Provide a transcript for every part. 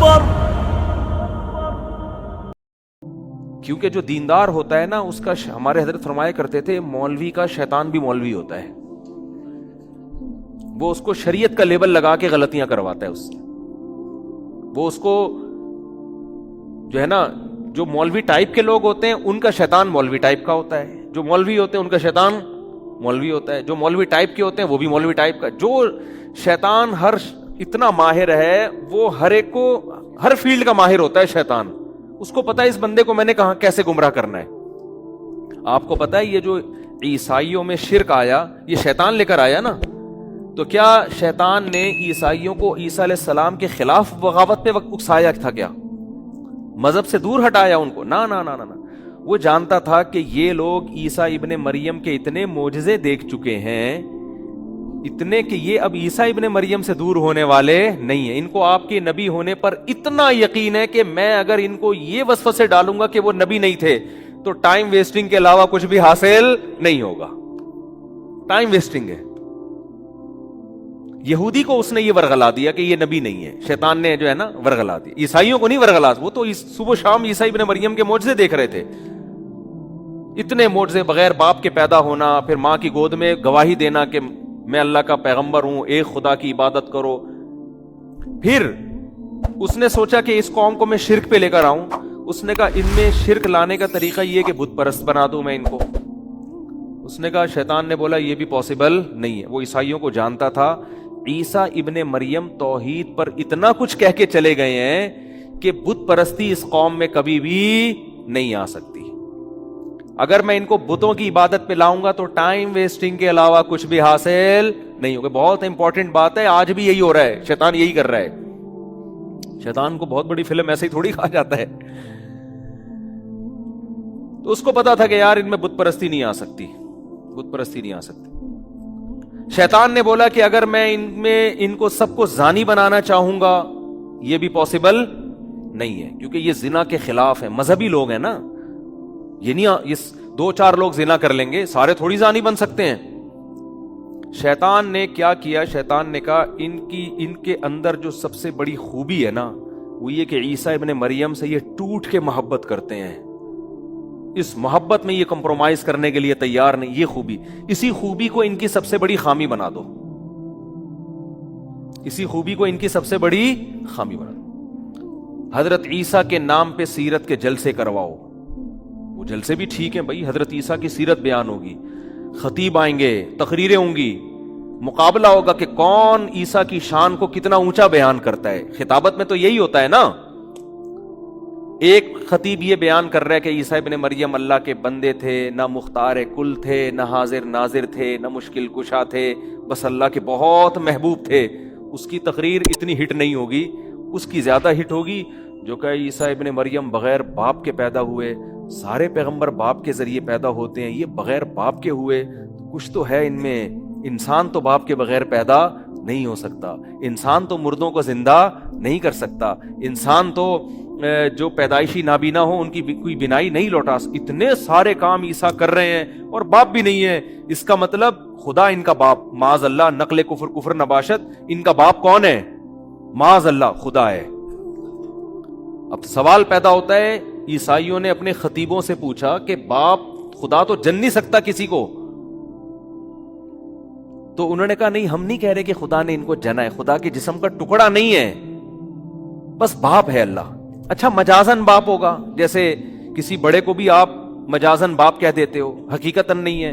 اکبر. کیونکہ جو دیندار ہوتا ہے نا اس کا ہمارے حضرت فرمایا کرتے تھے مولوی کا شیطان بھی مولوی ہوتا ہے. وہ اس کو شریعت کا لیبل لگا کے غلطیاں کرواتا ہے اس سے. وہ اس کو جو ہے نا جو مولوی ٹائپ کے لوگ ہوتے ہیں ان کا شیطان مولوی ٹائپ کا ہوتا ہے, جو مولوی ہوتے ہیں ان کا شیطان مولوی ہوتا ہے, جو مولوی ٹائپ کے ہوتے ہیں وہ بھی مولوی ٹائپ کا. جو شیطان ہر اتنا ماہر ہے وہ ہر ایک کو ہر فیلڈ کا ماہر ہوتا ہے شیطان. اس کو پتا ہے اس بندے کو میں نے کہاں کیسے گمراہ کرنا ہے. آپ کو پتا ہے یہ جو عیسائیوں میں شرک آیا یہ شیطان لے کر آیا نا. تو کیا شیطان نے عیسائیوں کو عیسیٰ علیہ السلام کے خلاف بغاوت پہ اکسایا تھا؟ کیا مذہب سے دور ہٹایا ان کو؟ نا نا نا نا. وہ جانتا تھا کہ یہ لوگ عیسیٰ ابن مریم کے اتنے معجزے دیکھ چکے ہیں اتنے کہ یہ اب عیسیٰ ابن مریم سے دور ہونے والے نہیں ہیں. ان کو آپ کے نبی ہونے پر اتنا یقین ہے کہ میں اگر ان کو یہ وسوسے ڈالوں گا کہ وہ نبی نہیں تھے تو ٹائم ویسٹنگ کے علاوہ کچھ بھی حاصل نہیں ہوگا. ٹائم ویسٹنگ ہے. یہودی کو اس نے یہ ورغلا دیا کہ یہ نبی نہیں ہے. شیطان نے جو ہے نا ورغلا دیا. عیسائیوں کو نہیں ورغلا, وہ تو صبح شام عیسیٰ ابن مریم کے معجزے دیکھ رہے تھے. اتنے معجزے, بغیر باپ کے پیدا ہونا, پھر ماں کی گود میں گواہی دینا کہ میں اللہ کا پیغمبر ہوں, ایک خدا کی عبادت کرو. پھر اس نے سوچا کہ اس قوم کو میں شرک پہ لے کر آؤں. اس نے کہا ان میں شرک لانے کا طریقہ یہ کہ بت پرست بنا دوں میں ان کو. اس نے کہا, شیطان نے بولا یہ بھی پاسبل نہیں ہے. وہ عیسائیوں کو جانتا تھا عیسیٰ ابن مریم توحید پر اتنا کچھ کہہ کے چلے گئے ہیں کہ بت پرستی اس قوم میں کبھی بھی نہیں آ سکتی. اگر میں ان کو بتوں کی عبادت پہ لاؤں گا تو ٹائم ویسٹنگ کے علاوہ کچھ بھی حاصل نہیں ہوگا. بہت امپورٹنٹ بات ہے, آج بھی یہی ہو رہا ہے. شیطان یہی کر رہا ہے. شیطان کو بہت بڑی فلم ایسے ہی تھوڑی کھا جاتا ہے. تو اس کو پتا تھا کہ یار ان میں بت پرستی نہیں آ سکتی, بت پرستی نہیں آ سکتی. شیطان نے بولا کہ اگر میں ان کو سب کو زانی بنانا چاہوں گا یہ بھی پاسبل نہیں ہے, کیونکہ یہ زنا کے خلاف ہے. مذہبی لوگ ہیں نا, یہ نہیں یہ 2-4 لوگ زنا کر لیں گے, سارے تھوڑی زانی بن سکتے ہیں. شیطان نے کیا کیا؟ شیطان نے کہا ان کے اندر جو سب سے بڑی خوبی ہے نا وہ یہ کہ عیسیٰ ابن مریم سے یہ ٹوٹ کے محبت کرتے ہیں. اس محبت میں یہ کمپرومائز کرنے کے لیے تیار نہیں. یہ خوبی, اسی خوبی کو ان کی سب سے بڑی خامی بنا دو. اسی خوبی کو ان کی سب سے بڑی خامی بنا دو. حضرت عیسیٰ کے نام پہ سیرت کے جلسے کرواؤ. وہ جلسے بھی ٹھیک ہیں بھائی, حضرت عیسیٰ کی سیرت بیان ہوگی, خطیب آئیں گے, تقریریں ہوں گی, مقابلہ ہوگا کہ کون عیسیٰ کی شان کو کتنا اونچا بیان کرتا ہے. خطابت میں تو یہی ہوتا ہے نا. ایک خطیب یہ بیان کر رہا ہے کہ عیسیٰ ابن مریم اللہ کے بندے تھے, نہ مختار کل تھے, نہ حاضر ناظر تھے, نہ مشکل کشا تھے, بس اللہ کے بہت محبوب تھے. اس کی تقریر اتنی ہٹ نہیں ہوگی, اس کی زیادہ ہٹ ہوگی جو کہ عیسیٰ ابن مریم بغیر باپ کے پیدا ہوئے. سارے پیغمبر باپ کے ذریعے پیدا ہوتے ہیں, یہ بغیر باپ کے ہوئے. کچھ تو ہے ان میں. انسان تو باپ کے بغیر پیدا نہیں ہو سکتا. انسان تو مردوں کو زندہ نہیں کر سکتا. انسان تو جو پیدائشی نابینا ہو ان کی کوئی بینائی نہیں لوٹا. اتنے سارے کام عیسیٰ کر رہے ہیں اور باپ بھی نہیں ہے. اس کا مطلب خدا ان کا باپ, معاذ اللہ, نقل کفر نباشت, ان کا باپ کون ہے؟ معاذ اللہ خدا ہے. اب سوال پیدا ہوتا ہے, عیسائیوں نے اپنے خطیبوں سے پوچھا کہ باپ خدا تو جن نہیں سکتا کسی کو. تو انہوں نے کہا نہیں, ہم نہیں کہہ رہے کہ خدا نے ان کو جنا ہے, خدا کے جسم کا ٹکڑا نہیں ہے, بس باپ ہے اللہ. اچھا مجازن باپ ہوگا, جیسے کسی بڑے کو بھی آپ مجازن باپ کہہ دیتے ہو, حقیقتاً نہیں ہے.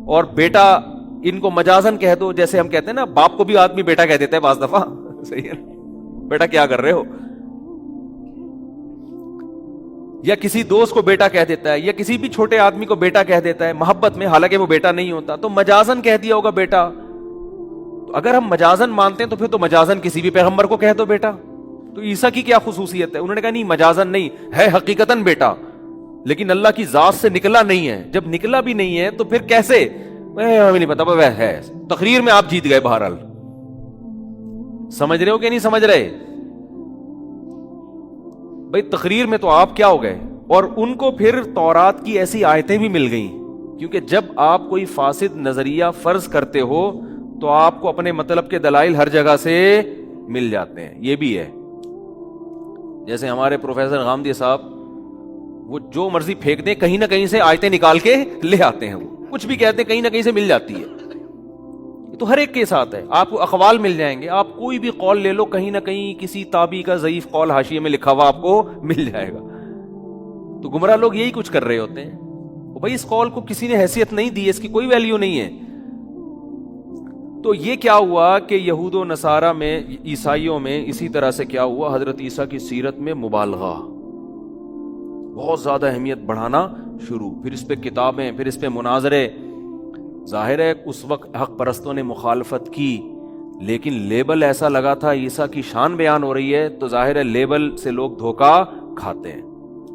اور بیٹا ان کو مجازن کہہ دو, جیسے ہم کہتے ہیں نا باپ کو بھی آدمی بیٹا کہہ دیتا ہے بعض دفعہ. صحیح ہے, بیٹا کیا کر رہے ہو. یا کسی دوست کو بیٹا کہہ دیتا ہے, یا کسی بھی چھوٹے آدمی کو بیٹا کہہ دیتا ہے محبت میں, حالانکہ وہ بیٹا نہیں ہوتا. تو مجازن کہہ دیا ہوگا بیٹا. تو اگر ہم مجازن مانتے ہیں تو پھر تو مجازن کسی بھی پیغمبر کو کہہ دو بیٹا. تو عیسیٰ کی کیا خصوصیت ہے؟ انہوں نے کہا نہیں مجازن نہیں ہے, حقیقتاً بیٹا, لیکن اللہ کی ذات سے نکلا نہیں ہے. جب نکلا بھی نہیں ہے تو پھر کیسے؟ ہمیں نہیں پتا, وہ ہے. تقریر میں آپ جیت گئے بہرحال. سمجھ رہے ہو کہ نہیں سمجھ رہے بھائی؟ تقریر میں تو آپ کیا ہو گئے. اور ان کو پھر تورات کی ایسی آیتیں بھی مل گئیں, کیونکہ جب آپ کوئی فاسد نظریہ فرض کرتے ہو تو آپ کو اپنے مطلب کے دلائل ہر جگہ سے مل جاتے ہیں. یہ بھی ہے. جیسے ہمارے پروفیسر غامدی صاحب، وہ جو مرضی پھینک دیں کہیں نہ کہیں سے آیتیں نکال کے لے آتے ہیں، وہ کچھ بھی کہتے ہیں کہیں نہ کہیں سے مل جاتی ہے. تو ہر ایک کے ساتھ ہے، آپ کو اقوال مل جائیں گے، آپ کوئی بھی قول لے لو کہیں نہ کہیں کسی تابعی کا ضعیف قول حاشیے میں لکھا ہوا آپ کو مل جائے گا. تو گمراہ لوگ یہی کچھ کر رہے ہوتے ہیں. بھائی اس قول کو کسی نے حیثیت نہیں دی، اس کی کوئی ویلیو نہیں ہے. تو یہ کیا ہوا کہ یہود و نصارہ میں، عیسائیوں میں اسی طرح سے کیا ہوا، حضرت عیسیٰ کی سیرت میں مبالغہ، بہت زیادہ اہمیت بڑھانا شروع، پھر اس پہ کتابیں، پھر اس پہ مناظرے. ظاہر ہے اس وقت حق پرستوں نے مخالفت کی، لیکن لیبل ایسا لگا تھا عیسیٰ کی شان بیان ہو رہی ہے، تو ظاہر ہے لیبل سے لوگ دھوکا کھاتے ہیں.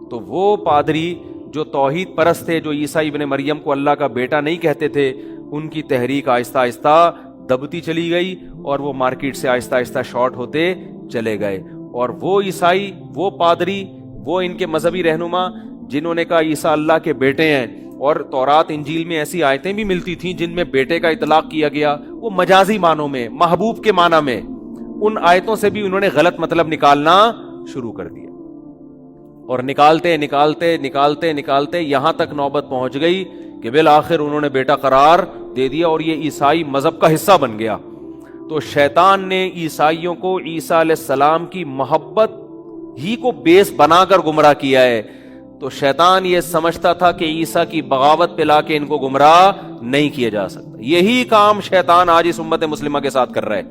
تو وہ پادری جو توحید پرست تھے، جو عیسیٰ ابن مریم کو اللہ کا بیٹا نہیں کہتے تھے، ان کی تحریک آہستہ آہستہ دبتی چلی گئی اور وہ مارکیٹ سے آہستہ آہستہ شارٹ ہوتے چلے گئے. اور وہ عیسائی، وہ پادری، وہ ان کے مذہبی رہنما جنہوں نے کہا عیسیٰ اللہ کے بیٹے ہیں، اور تورات انجیل میں ایسی آیتیں بھی ملتی تھیں جن میں بیٹے کا اطلاق کیا گیا، وہ مجازی معنوں میں، محبوب کے معنی میں، ان آیتوں سے بھی انہوں نے غلط مطلب نکالنا شروع کر دیا. اور نکالتے نکالتے نکالتے نکالتے یہاں تک نوبت پہنچ گئی کہ بالآخر انہوں نے بیٹا قرار دے دیا اور یہ عیسائی مذہب کا حصہ بن گیا. تو شیطان نے عیسائیوں کو عیسیٰ علیہ السلام کی محبت ہی کو بیس بنا کر گمراہ کیا ہے. تو شیطان یہ سمجھتا تھا کہ عیسیٰ کی بغاوت پہ لا کے ان کو گمراہ نہیں کیا جا سکتا. یہی کام شیطان آج اس امت مسلمہ کے ساتھ کر رہا ہے.